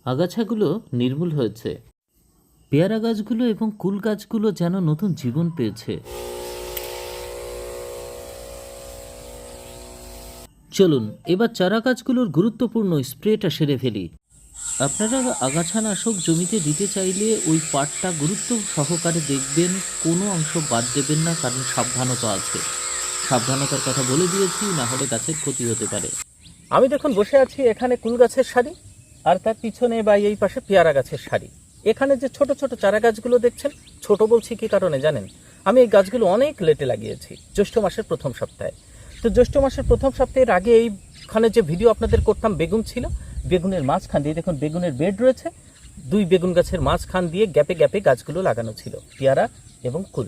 আগাছাগুলো নির্মূল হয়েছে। পেয়ারা গাছগুলো এবং কুল গাছগুলো যেন নতুন জীবন পেয়েছে। চলুন এবার চারা গাছগুলোর গুরুত্বপূর্ণ স্প্রেটা সেরে ফেলি। আপনারা আগাছানাশক জমিতে দিতে চাইলে ওই পাটটা গুরুত্ব সহকারে দেখবেন, কোনো অংশ বাদ দেবেন না, কারণ সাবধানতা আছে। সাবধানতার কথা বলে দিয়েছি, না হলে গাছের ক্ষতি হতে পারে। আমি দেখুন বসে আছি এখানে কুল গাছের সারি, আর তার পিছনে বা এই পাশে পেয়ারা গাছের সারি। এখানে যে ছোট ছোট চারা গাছগুলো দেখছেন, ছোট বলছি কি কারণে জানেন? আমি এই গাছগুলো অনেক লেটে লাগিয়েছি, জ্যৈষ্ঠ মাসের প্রথম সপ্তাহে। তো জ্যৈষ্ঠ মাসের প্রথম সপ্তাহের আগে এইখানে যে ভিডিও আপনাদের করতাম, বেগুন ছিল, বেগুনের মাঝখান দিয়ে দেখুন বেগুনের বেড রয়েছে, দুই বেগুন গাছের মাঝখান দিয়ে গ্যাপে গ্যাপে গাছগুলো লাগানো ছিল, পেয়ারা এবং কুল।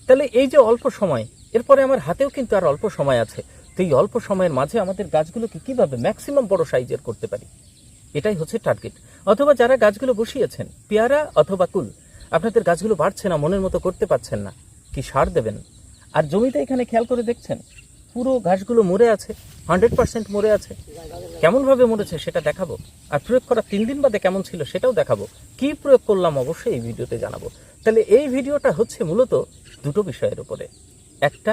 তাহলে এই যে অল্প সময়, এরপরে আমার হাতেও কিন্তু আর অল্প সময় আছে। তো এই অল্প সময়ের মাঝে আমাদের গাছগুলোকে কীভাবে ম্যাক্সিমাম বড় সাইজের করতে পারি, এটাই হচ্ছে টার্গেট। অথবা যারা গাছগুলো বসিয়েছেন পেয়ারা অথবা কুল, আপনাদের গাছগুলো বাড়ছে না, মনের মতো করতে পারছেন না, কি সার দেবেন? আর জমিতে এখানে খেয়াল করে দেখছেন পুরো ঘাসগুলো মরে আছে, 100% মরে আছে। কেমনভাবে মরেছে সেটা দেখাবো, আর প্রয়োগ করা 3 দিন বাদে কেমন ছিল সেটাও দেখাবো। কি প্রয়োগ করলাম অবশ্যই এই ভিডিওতে জানাবো। তাহলে এই ভিডিওটা হচ্ছে মূলত দুটো বিষয়ের উপরে। একটা,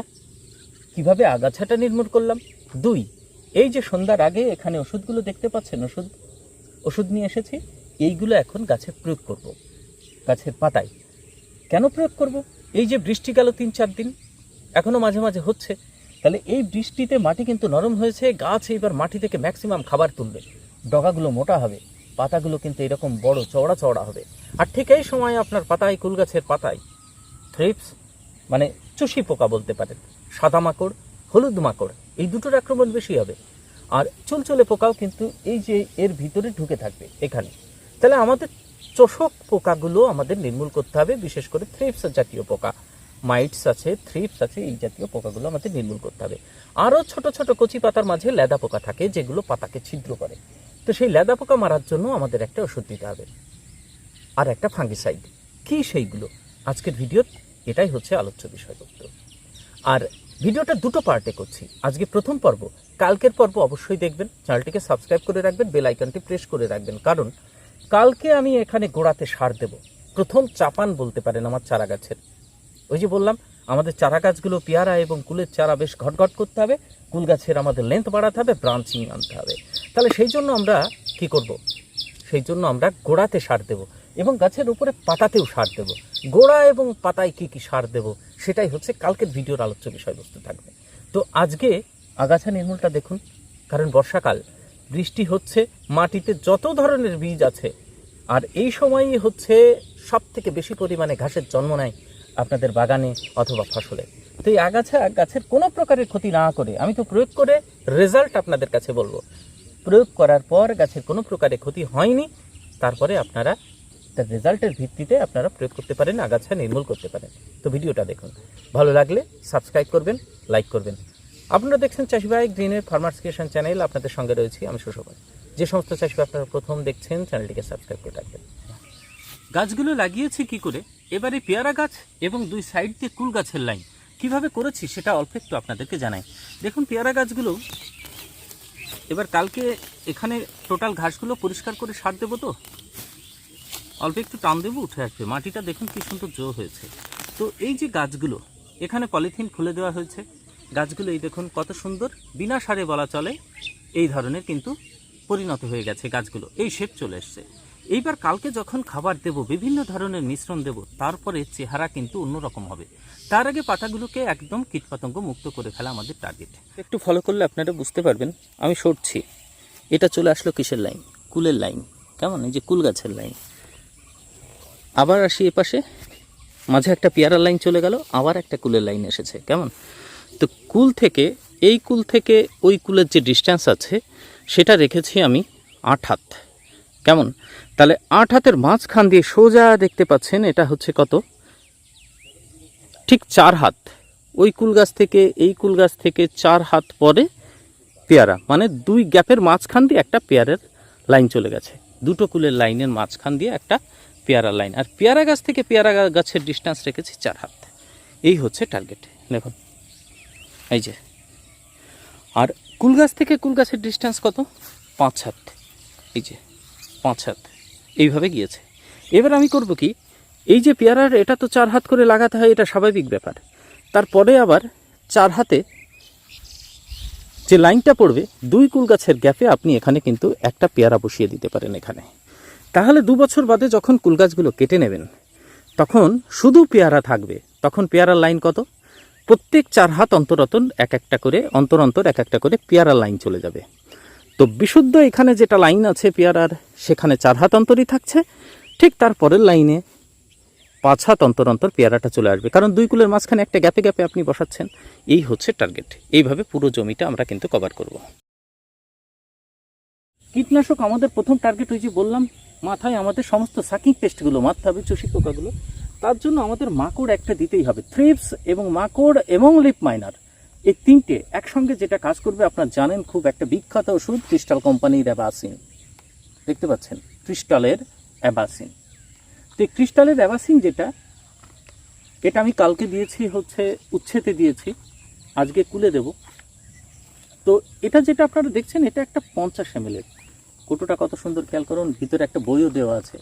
কিভাবে আগাছাটা নির্মূল করলাম। দুই, এই যে সন্ধ্যার আগে এখানে ওষুধগুলো দেখতে পাচ্ছেন, ওষুধ নিয়ে এসেছি, এইগুলো এখন গাছে প্রয়োগ করব, গাছের পাতায়। কেন প্রয়োগ করব? এই যে বৃষ্টি গেল 3-4 দিন, এখনও মাঝে মাঝে হচ্ছে, তাহলে এই বৃষ্টিতে মাটি কিন্তু নরম হয়েছে, গাছ এইবার মাটি থেকে ম্যাক্সিমাম খাবার তুলবে, ডগাগুলো মোটা হবে, পাতাগুলো কিন্তু এরকম বড় চওড়া চওড়া হবে। আর ঠিক এই সময় আপনার পাতায়, কুল গাছের পাতায় থ্রিপস মানে চুষি পোকা বলতে পারেন, সাদা মাকড়, হলুদ মাকড়, এই দুটোর আক্রমণ বেশি হবে। আর চুলচুলে পোকাও কিন্তু এই যে এর ভিতরে ঢুকে থাকবে এখানে। তাহলে আমাদের চোষক পোকাগুলো আমাদের নির্মূল করতে হবে, বিশেষ করে থ্রিপস জাতীয় পোকা, মাইটস আছে, থ্রিপস আছে, এই জাতীয় পোকাগুলো আমাদের নির্মূল করতে হবে। আরও ছোট ছোট কচি পাতার মাঝে লেদা পোকা থাকে, যেগুলো পাতাকে ছিদ্র করে। তো সেই লেদা পোকা মারার জন্য আমাদের একটা ওষুধ দিতে হবে, আর একটা ফাঙ্গিসাইড। কি সেইগুলো? আজকের ভিডিওর এটাই হচ্ছে আলোচ্য বিষয়বস্তু। আর ভিডিওটা দুটো পার্টে করছি। আজকে প্রথম পর্ব, কালকের পর্ব অবশ্যই দেখবেন। চ্যানেলটিকে সাবস্ক্রাইব করে রাখবেন, বেল আইকনটি প্রেস করে রাখবেন, কারণ কালকে আমি এখানে গোড়াতে সার দেব। প্রথম চাপান বলতে পারেন আমার চারা গাছের। ওই যে বললাম, আমাদের চারা গাছগুলো পেয়ারা এবং কুলের চারা বেশ ঘটঘট করতে হবে, কুল গাছের আমাদের লেন্থ বাড়াতে হবে, ব্রাঞ্চিং আনতে হবে। তাহলে সেই জন্য আমরা কি করব? সেই জন্য আমরা গোড়াতে সার দেব এবং গাছের উপরে পাতাতেও সার দেব। গোড়া এবং পাতায় কি কি সার দেব সেটাই হচ্ছে কালকের ভিডিওর আলোচ্য বিষয়বস্তু থাকবে। তো আজকে আগাছা নির্মূলটা দেখুন, কারণ বর্ষাকাল, বৃষ্টি হচ্ছে, মাটিতে যত ধরনের বীজ আছে, আর এই সময়ই হচ্ছে সব থেকে বেশি পরিমাণে ঘাসের জন্ম নেয় আপনাদের বাগানে অথবা ফসলে। তো এই আগাছা গাছের কোনো প্রকারের ক্ষতি না করে, আমি তো প্রয়োগ করে রেজাল্ট আপনাদের কাছে বলবো। প্রয়োগ করার পর গাছের কোনো প্রকারে ক্ষতি হয়নি, তারপরে আপনারা তার রেজাল্টের ভিত্তিতে আপনারা প্রয়োগ করতে পারেন, আগাছা নির্মূল করতে পারেন। তো ভিডিওটা দেখুন, ভালো লাগলে সাবস্ক্রাইব করবেন, লাইক করবেন। আপনারা দেখছেন চাষি ভাই গ্রিনের ফার্মার্স ক্রিয়েশন চ্যানেল, আপনাদের সঙ্গে রয়েছি আমি সুশোভন। যে সমস্ত চাষি ভাই আপনারা প্রথম দেখছেন, চ্যানেলটিকে সাবস্ক্রাইব করে রাখবেন। গাছগুলো লাগিয়েছি কি করে, এবারে পেয়ারা গাছ এবং দুই সাইড দিয়ে কুল গাছের লাইন কিভাবে করেছি সেটা অল্প একটু আপনাদেরকে জানাই। দেখুন পেয়ারা গাছগুলো এবার কালকে এখানে টোটাল ঘাসগুলো পরিষ্কার করে সার দেবো, তো অল্প একটু টান দেবো, উঠে আসবে। মাটিটা দেখুন কি সুন্দর জো হয়েছে। তো এই যে গাছগুলো, এখানে পলিথিন খুলে দেওয়া হয়েছে, গাছগুলো এই দেখুন কত সুন্দর, বিনা সারে বলা চলে এই ধরনের কিন্তু পরিণত হয়ে গেছে গাছগুলো, এই শেপ চলে এসছে। এইবার কালকে যখন খাবার দেব, বিভিন্ন ধরনের মিশ্রণ দেব, তারপরে চেহারা কিন্তু অন্যরকম হবে। তার আগে পাতাগুলোকে একদম কীটপতঙ্গ মুক্ত করে ফেলা আমাদের টার্গেট। একটু ফলো করলে আপনারা বুঝতে পারবেন। আমি সরছি, এটা চলে আসলো কিসের লাইন? কুলের লাইন। কেমন? এই যে কুল গাছের লাইন। আবার আসি এপাশে, মাঝে একটা পেয়ারা লাইন চলে গেল, আবার একটা কুলের লাইন এসেছে। কেমন? তো কুল থেকে, এই কুল থেকে ওই কুলের যে ডিস্ট্যান্স আছে সেটা রেখেছি আমি 8 হাত। কেমন? তাহলে 8 হাতের মাঝখান দিয়ে সোজা দেখতে পাচ্ছেন, এটা হচ্ছে কত? ঠিক 4 হাত। ওই কুল গাছ থেকে এই কুল গাছ থেকে 4 হাত পরে পেয়ারা, মানে দুই গ্যাপের মাঝখান দিয়ে একটা পেয়ারের লাইন চলে গেছে। দুটো কুলের লাইনের মাঝখান দিয়ে একটা পেয়ারা লাইন। আর পেয়ারা গাছ থেকে পেয়ারা গাছের ডিস্ট্যান্স রেখেছি 4 হাত। এই হচ্ছে টার্গেট। দেখুন এই যে। আর কুল গাছ থেকে কুল গাছের ডিস্ট্যান্স কত? 5 হাত। এই যে 5 হাত এইভাবে গিয়েছে। এবার আমি করব কি, এই যে পেয়ারার এটা তো 4 হাত করে লাগাতে হয়, এটা স্বাভাবিক ব্যাপার। তারপরে আবার 4 হাতে যে লাইনটা পড়বে 2 কুল গাছের গ্যাপে আপনি এখানে কিন্তু একটা পেয়ারা বসিয়ে দিতে পারেন এখানে। তাহলে 2 বছর বাদে যখন কুল গাছগুলো কেটে নেবেন তখন শুধু পেয়ারা থাকবে। তখন পেয়ারার লাইন কত, প্রত্যেক 4 হাত অন্তর অন্তর এক একটা করে এক একটা করে পেয়ারার লাইন চলে যাবে। তো বিশুদ্ধ এখানে যেটা লাইন আছে পেয়ারার, সেখানে 4 হাত অন্তরই থাকছে, ঠিক তারপরের লাইনে 5 হাত অন্তর অন্তর পেয়ারাটা চলে আসবে, কারণ 2 কুলের মাঝখানে একটা গ্যাপে গ্যাপে আপনি বসাচ্ছেন। এই হচ্ছে টার্গেট। এইভাবে পুরো জমিটা আমরা কিন্তু কভার করব। কীটনাশক আমাদের প্রথম টার্গেট, ওই যে বললাম, মাথায় আমাদের সমস্ত সাকিং পেস্টগুলো মারতে হবে, চুষি পোকাগুলো। তার জন্য আমাদের মাকড় একটা দিতেই হবে। থ্রিপস এবং মাকড় এবং লিপ মাইনার, এই তিনটে একসঙ্গে যেটা কাজ করবে আপনারা জানেন, খুব একটা বিখ্যাত ওষুধ ক্রিস্টাল কোম্পানির অ্যাবাসিন। দেখতে পাচ্ছেন ক্রিস্টালের অ্যাবাসিন। তো এই ক্রিস্টালের অ্যাবাসিন যেটা, এটা আমি কালকে দিয়েছি হচ্ছে উচ্ছেতে দিয়েছি, আজকে কুলে দেব। তো এটা যেটা আপনারা দেখছেন, এটা একটা 50 ml এর কৌটোটা, কত সুন্দর খেয়াল করুন। ভিতরে একটা বইও দেওয়া আছে,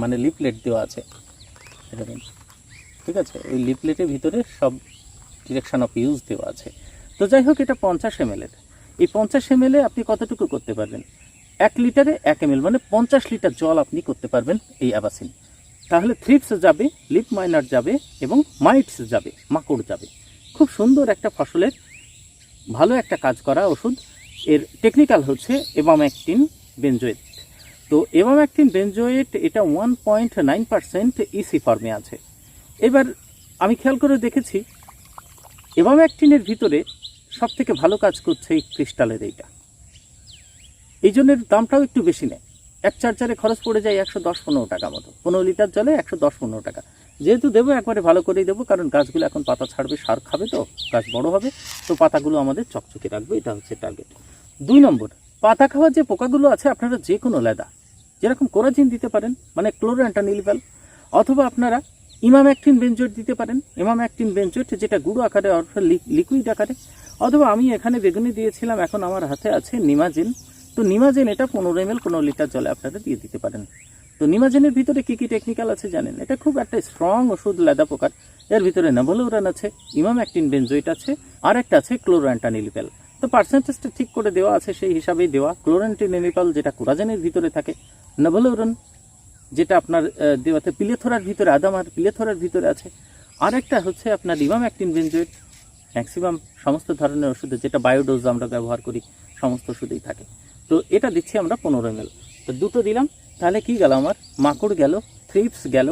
মানে লিফলেট দেওয়া আছে, এটা দিন, ঠিক আছে। ওই লিফলেটের ভিতরে সব ডিরেকশন অফ ইউজ দেওয়া আছে। তো যাই হোক, এটা 50 ml এর। এই 50 ml আপনি কতটুকু করতে পারবেন? 1 লিটারে 1 ml, মানে 50 লিটার জল আপনি করতে পারবেন এই অ্যাবাসিন। তাহলে থ্রিপস যাবে, লিপ মাইনার যাবে এবং মাইটস যাবে, মাকড় যাবে। খুব সুন্দর একটা ফসলের ভালো একটা কাজ করা ওষুধ। এর টেকনিক্যাল হচ্ছে এবামেকটিন বেনজোয়েট। তো এবামেকটিন বেনজোয়েট এটা 1.9% ইসি ফর্মে আছে। এবার আমি খেয়াল করে দেখেছি এবামেকটিনের ভিতরে সব থেকে ভালো কাজ করছে এই ক্রিস্টালের এইটা। এই জন্য দামটাও একটু বেশি নেয়। এক চার্জারে খরচ পড়ে যায় 110-15 টাকা মতো, 15 লিটার জলে 110-15 টাকা। যেহেতু দেবো একবারে ভালো করেই দেবো, কারণ গাছগুলো এখন পাতা ছাড়বে, সার খাবে, তো গাছ বড় হবে, তো পাতাগুলো আমাদের চকচকে রাখবে, এটা হচ্ছে টার্গেট। 2 নম্বর, পাতা খাওয়ার যে পোকাগুলো আছে আপনারা যে কোনো লেদা, যেরকম কোরাজিন দিতে পারেন, মানে ক্লোরোঅ্যান্টানিলভ্যাল, অথবা আপনারা ইমামেকটিন বেনজোয়েট দিতে পারেন। ইমামেকটিন বেনজোয়েট যেটা গুঁড়ো আকারে অর্থাৎ লিকুইড আকারে, অথবা আমি এখানে বেগুনি দিয়েছিলাম, এখন আমার হাতে আছে নিমাজিন। তো নিমাজিন এটা 15 ml 15 লিটার জলে আপনারা দিয়ে দিতে পারেন। তো নিমাজিনের ভিতরে কি কি টেকনিক্যাল আছে জানেন? এটা খুব একটা স্ট্রং ওষুধ লেদা পোকার। এর ভিতরে নেভোলুরান আছে, ইমামেকটিন বেনজোয়েট আছে, আর একটা আছে ক্লোরোঅ্যান্টানিলভ্যাল। তো পার্সেন্টেজটা ঠিক করে দেওয়া আছে, সেই হিসাবেই দেওয়া। ক্লোরোঅ্যান্টানিলভ্যাল যেটা কোরাজেনের ভিতরে থাকে, নেভোলুরান যেটা আপনার দেওয়াতে পিলেথোরার ভিতরে, আদামার পিলেথোরার ভিতরে আছে, আর একটা হচ্ছে আপনার ইমামেকটিন বেনজোয়েট। ম্যাক্সিমাম সমস্ত ধরনের ওষুধে, যেটা বায়োডোজ আমরা ব্যবহার করি, সমস্ত ওষুধেই থাকে। তো এটা দিচ্ছি আমরা 15 ml। তো দুটো দিলাম, তাহলে কি গেল আমার? মাকড় গেল, থ্রিপস গেল,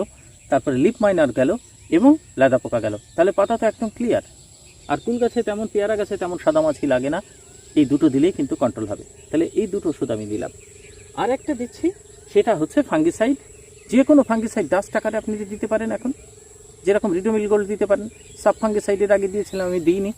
তারপরে লিপ মাইনার গেল এবং লেদা পোকা গেল। তাহলে পাতা তো একদম ক্লিয়ার। আর কুল গাছে তেমন, পেয়ারা গাছে তেমন সাদামাছি লাগে না। এই দুটো দিলেই কিন্তু কন্ট্রোল হবে। তাহলে এই দুটো ওষুধ আমি দিলাম। আর একটা দিচ্ছি, সেটা হচ্ছে ফাঙ্গিসাইড। যে কোনো ফাঙ্গিসাইড ডাস্ট আকারে আপনি দিতে পারেন এখন, যেরকম রিডোমিল গোল্ড দিতে পারেন। সাব ফাঙ্গিসাইডের আগে দিয়েছিলাম, আমি দিইনি।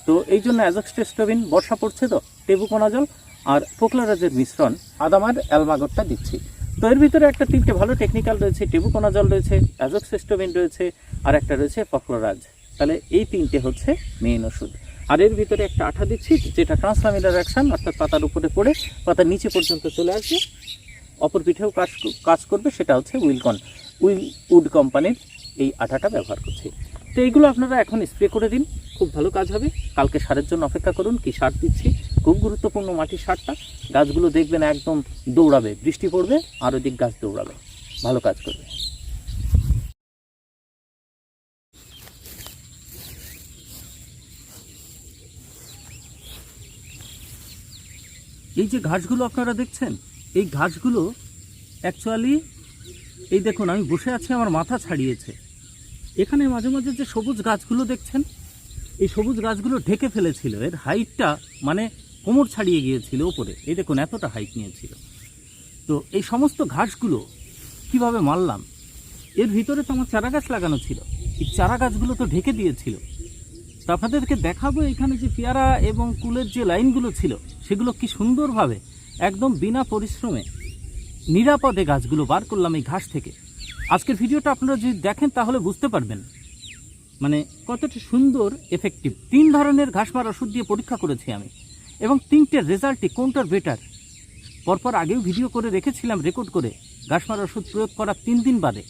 তো এই জন্য অ্যাজোক্সটেস্টোবিন, বর্ষা পড়ছে তো, টেবুকোনাজল আর পোকলারাজের মিশ্রণ, আদামার অ্যালমাগটটা দিচ্ছি। তো এর ভিতরে একটা 3টে ভালো টেকনিক্যাল রয়েছে, টেবুকোনাজল রয়েছে, অ্যাজোক্সটেস্টোবিন রয়েছে, আর একটা রয়েছে পোকলারাজ। তাহলে এই 3টে হচ্ছে মেইন ওষুধ। আর এর ভিতরে একটা আঠা দিচ্ছি, যেটা ট্রান্সলামিনার অ্যাকশন, অর্থাৎ পাতার উপরে পড়ে পাতার নিচে পর্যন্ত চলে আসবে, অপর পিঠেও কাজ করবে। সেটা হচ্ছে উড কোম্পানির এই আঠাটা ব্যবহার করছি। তো এইগুলো আপনারা এখন স্প্রে করে দিন, খুব ভালো কাজ হবে। কালকে সারের জন্য অপেক্ষা করুন। কি সার দিচ্ছি? খুব গুরুত্বপূর্ণ মাটির সারটা। গাছগুলো দেখবেন একদম দৌড়াবে, বৃষ্টি পড়বে আর ওদিক গাছ দৌড়াবে, ভালো কাজ করবে। এই যে ঘাসগুলো আপনারা দেখছেন, এই ঘাসগুলো অ্যাকচুয়ালি, এই দেখুন আমি বসে আছি, আমার মাথা ছাড়িয়েছে। এখানে মাঝে মাঝে যে সবুজ গাছগুলো দেখছেন, এই সবুজ গাছগুলো ঢেকে ফেলেছিল। এর হাইটটা মানে কোমর ছাড়িয়ে গিয়েছিল ওপরে, এই দেখুন এতটা হাইট নিয়েছিল। তো এই সমস্ত ঘাসগুলো কিভাবে মারলাম? এর ভিতরে তো আমার চারা গাছ লাগানো ছিল, এই চারা গাছগুলো তো ঢেকে দিয়েছিল। তো আপনাদেরকে দেখাবো এখানে যে পেয়ারা এবং কুলের যে লাইনগুলো ছিল, সেগুলো কি সুন্দরভাবে একদম বিনা পরিশ্রমে নিরাপদে গাছগুলো বার করলাম এই ঘাস থেকে। আজকের ভিডিওটা আপনারা যদি দেখেন তাহলে বুঝতে পারবেন মানে কতটা সুন্দর এফেক্টিভ। 3 ধরনের ঘাস মারা ওষুধ দিয়ে পরীক্ষা করেছি আমি, এবং 3টে রেজাল্টই কোনটার বেটার পরপর আগেও ভিডিও করে রেখেছিলাম রেকর্ড করে ঘাস মারার ওষুধ প্রয়োগ করার 3 দিন বাদে।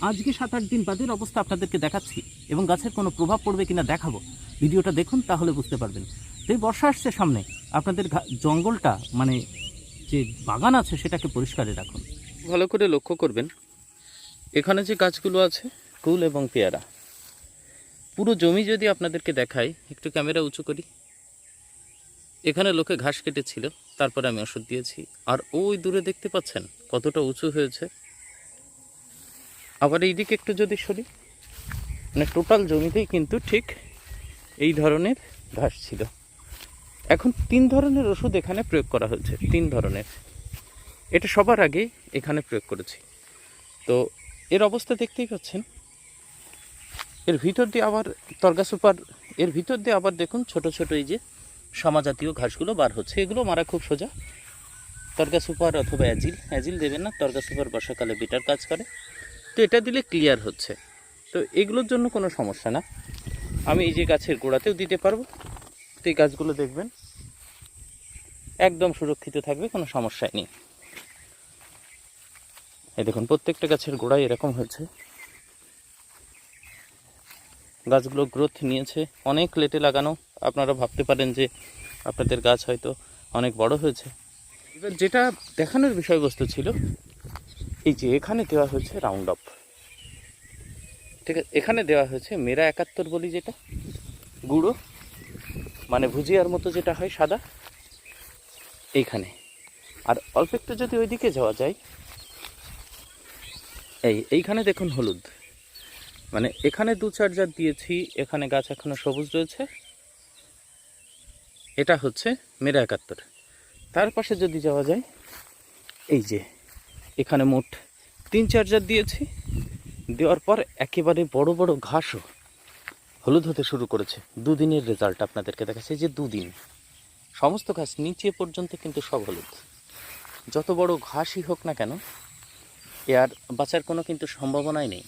আজকে 7-8 দিন বাদের অবস্থা আপনাদেরকে দেখাচ্ছি এবং গাছের কোনো প্রভাব পড়বে কিনা দেখাবো। ভিডিওটা দেখুন, তাহলে বুঝতে পারবেন। তো এই বর্ষা আসছে সামনে, আপনাদের জঙ্গলটা মানে যে বাগান আছে সেটাকে পরিষ্কারে রাখুন। ভালো করে লক্ষ্য করবেন, এখানে যে গাছগুলো আছে কুল এবং পেয়ারা, পুরো জমি যদি আপনাদেরকে দেখাই, একটু ক্যামেরা উঁচু করি, এখানে লোকে ঘাস কেটেছিল, তারপরে আমি ওষুধ দিয়েছি। আর ওই দূরে দেখতে পাচ্ছেন কতটা উঁচু হয়েছে। আবার এইদিকে একটু যদি সরি, মানে টোটাল জমিতেই কিন্তু ঠিক এই ধরনের ঘাস ছিল। এখন 3 ধরনের ওষুধ এখানে প্রয়োগ করা হয়েছে, 3 ধরনের। এটা সবার আগে এখানে প্রয়োগ করেছি। তো এর অবস্থা দেখতেই পাচ্ছেন। এর ভিতর দিয়ে আবার তরগা সুপার, এর ভিতর দিয়ে আবার দেখুন ছোট ছোট এই যে সামা জাতীয় ঘাসগুলো বার হচ্ছে। এগুলো মারা খুব সোজা। তরগা সুপার অথবা অ্যাজিল দেবেন না, তরগা সুপার বর্ষাকালে বেটার কাজ করে। তো এটা দিলে ক্লিয়ার হচ্ছে। তো এগুলোর জন্য কোনো সমস্যা না, আমি এই যে গাছের গোড়াতেও দিতে পারবো। তো এই গাছগুলো দেখবেন একদম সুরক্ষিত থাকবে, কোনো সমস্যাই নেই। এই দেখুন প্রত্যেকটা গাছের গোড়ায় এরকম হয়েছে। গাছগুলো গ্রোথ নিয়েছে, অনেক লেটে লাগানো। আপনারা ভাবতে পারেন যে আপনাদের গাছ হয়তো অনেক বড় হয়েছে। এবার যেটা দেখানোর বিষয়বস্তু ছিল, এই যে এখানে দেওয়া হয়েছে রাউন্ড আপ, ঠিক আছে, এখানে দেওয়া হয়েছে মেরা 71 বলি, যেটা গুঁড়ো মানে ভুজিয়ার মতো যেটা হয় সাদা, এইখানে। আর অল্প একটু যদি ওইদিকে যাওয়া যায়, এইখানে দেখুন হলুদ, মানে এখানে 2-4 জাত দিয়েছি। এখানে গাছ এখনো সবুজ রয়েছে, এটা হচ্ছে মেরা 71। তার পাশে যদি যাওয়া যায়, এই যে এখানে মোট 3-4 জাত দিয়েছি। দেওয়ার পর একেবারে বড় বড় ঘাসও হলুদ হতে শুরু করেছে। 2 দিনের রেজাল্ট আপনাদেরকে দেখাচ্ছে, যে 2 দিন সমস্ত ঘাস নিচে পর্যন্ত কিন্তু সব হলুদ। যত বড় ঘাসই হোক না কেন, এ আর বাঁচার কোনো কিন্তু সম্ভাবনাই নেই।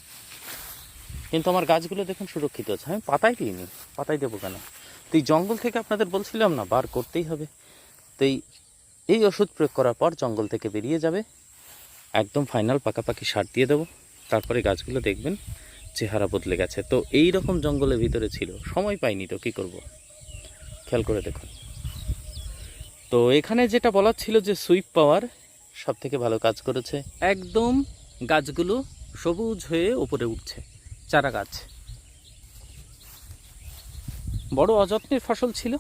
কিন্তু আমার গাছগুলো দেখুন সুরক্ষিত আছে। আমি পাতাই দিইনি, পাতাই দেবো কেন? তো এই জঙ্গল থেকে আপনাদের বলছিলাম না, বার করতেই হবে। তো এই ওষুধ প্রয়োগ করার পর জঙ্গল থেকে বেরিয়ে যাবে, একদম ফাইনাল পাকাপাকি সার দিয়ে দেবো। তারপরে গাছগুলো দেখবেন চেহারা বদলে গেছে। তো এই রকম জঙ্গলের ভিতরে ছিল, সময় পাইনি, তো কী করব, খেয়াল করে দেখুন। তো এখানে যেটা বলার ছিল যে সুইপ পাওয়ার সব থেকে ভালো কাজ করেছে। একদম গাছগুলো সবুজ হয়ে উপরে উঠছে, চারা গাছ। বড় অযত্নের ফসল ছিল,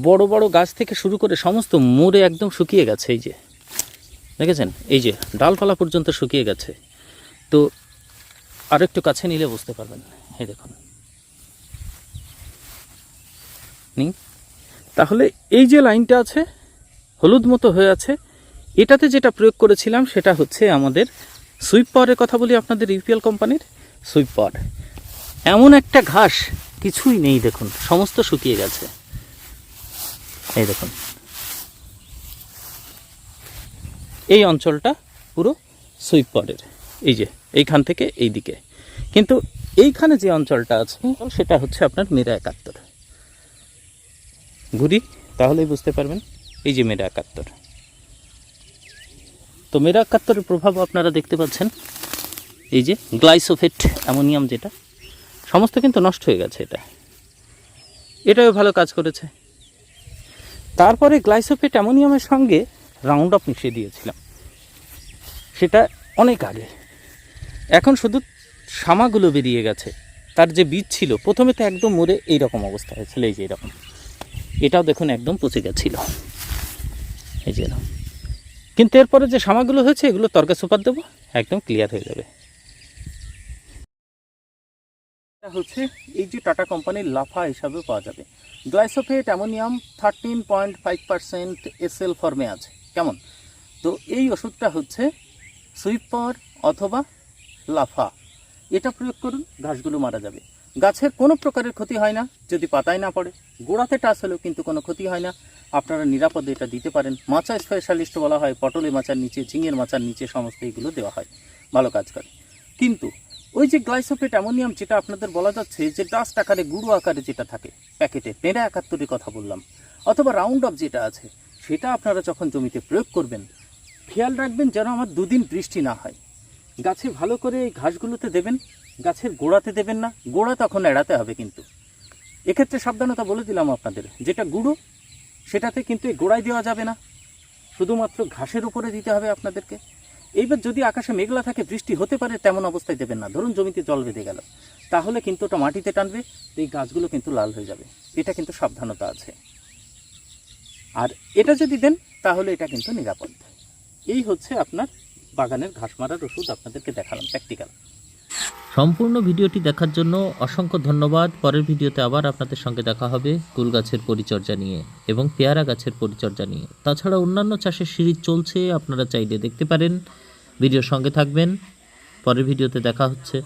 বড় বড় গাছ থেকে শুরু করে সমস্ত মরে একদম শুকিয়ে গেছে। এই যে দেখেছেন, এই যে ডালপালা পর্যন্ত শুকিয়ে গেছে। তো আর একটু কাছে নিলে বুঝতে পারবেন। এই দেখুন, তাহলে এই যে লাইনটা আছে হলুদ মতো হয়ে আছে, এটাতে যেটা প্রয়োগ করেছিলাম সেটা হচ্ছে আমাদের সুইপ পাওয়ারের কথা বলি আপনাদের, ইউপিএল কোম্পানির সুইপ পাওয়ার। এমন একটা ঘাস কিছুই নেই, দেখুন সমস্ত শুকিয়ে গেছে। এই দেখুন, এই অঞ্চলটা পুরো সুইপ পাওয়ারের, এই যে এইখান থেকে এই দিকে। কিন্তু এইখানে যে অঞ্চলটা আছে সেটা হচ্ছে আপনার মেরা 71। ঘুরি তাহলেই বুঝতে পারবেন। এই যে মেরা 71, তো মেরা 71-এর প্রভাব আপনারা দেখতে পাচ্ছেন। এই যে গ্লাইসোফেট অ্যামোনিয়াম, যেটা সমস্ত কিন্তু নষ্ট হয়ে গেছে, এটাও ভালো কাজ করেছে। তারপরে গ্লাইসোফেট অ্যামোনিয়ামের সঙ্গে রাউন্ড আপ মিশিয়ে দিয়েছিলাম, সেটা অনেক আগে। এখন শুধু সামাগুলো বেরিয়ে গেছে। তার যে বীজ ছিল প্রথমে তো একদম মরে এইরকম অবস্থা হয়েছিল, এই যে এরকম। এটাও দেখুন একদম পচে গেছিল, এই যে। কিন্তু এরপরে যে সামাগুলো হয়েছে এগুলো তরকা সুপার দেবো, একদম ক্লিয়ার হয়ে যাবে। এটা হচ্ছে এই যে টাটা কোম্পানির লাফা হিসাবে পাওয়া যাবে। গ্লাইসোফেট অ্যামোনিয়াম 13.5% এসএল ফর্মে আছে। কেমন? তো এই ওষুধটা হচ্ছে সুইপ পাওয়ার অথবা লাফা, এটা প্রয়োগ করুন, ঘাসগুলো মারা যাবে। গাছের কোনো প্রকারের ক্ষতি হয় না, যদি পাতায় না পড়ে। গোড়াতে টাচ হলেও কিন্তু কোনো ক্ষতি হয় না। আপনারা নিরাপদে এটা দিতে পারেন। মাচা স্পেশালিস্ট বলা হয়, পটলের মাচার নিচে, ঝিঙের মাচার নিচে সমস্ত এইগুলো দেওয়া হয়, ভালো কাজ করে। কিন্তু ওই যে গ্লাইসোফেট অ্যামোনিয়াম যেটা আপনাদের বলা যাচ্ছে যে ডাস্ট আকারে, গুঁড়ো আকারে যেটা থাকে প্যাকেটে, মেরা 71-এর কথা বললাম, অথবা রাউন্ড আপ যেটা আছে, সেটা আপনারা যখন জমিতে প্রয়োগ করবেন খেয়াল রাখবেন যেন আমার 2 দিন বৃষ্টি না হয়। গাছে ভালো করে এই ঘাসগুলোতে দেবেন, গাছের গোড়াতে দেবেন না, গোড়া তখন এড়াতে হবে। কিন্তু এক্ষেত্রে সাবধানতা বলে দিলাম আপনাদের, যেটা গুঁড়ো সেটাতে কিন্তু এই গোড়ায় দেওয়া যাবে না, শুধুমাত্র ঘাসের উপরে দিতে হবে আপনাদেরকে। এইবার যদি আকাশে মেঘলা থাকে, বৃষ্টি হতে পারে, তেমন অবস্থায় দেবেন না। ধরুন জমিতে জল বেঁধে গেল, তাহলে কিন্তু ওটা মাটিতে টানবে, তো এই গাছগুলো কিন্তু লাল হয়ে যাবে। এটা কিন্তু সাবধানতা আছে। আর এটা যদি দেন তাহলে এটা কিন্তু নিরাপদ। এই হচ্ছে আপনার বাগানের ঘাস মারার ওষুধ, আপনাদেরকে দেখালাম প্র্যাকটিক্যাল। সম্পূর্ণ ভিডিওটি দেখার জন্য অসংখ্য ধন্যবাদ। পরের ভিডিওতে আবার আপনাদের সঙ্গে দেখা হবে কুল গাছের পরিচর্যা নিয়ে এবং পেয়ারা গাছের পরিচর্যা নিয়ে। তাছাড়া অন্যান্য চাষের সিরিজ চলছে, আপনারা চাইলে দেখতে পারেন। ভিডিওর সঙ্গে থাকবেন। পরের ভিডিওতে দেখা হচ্ছে।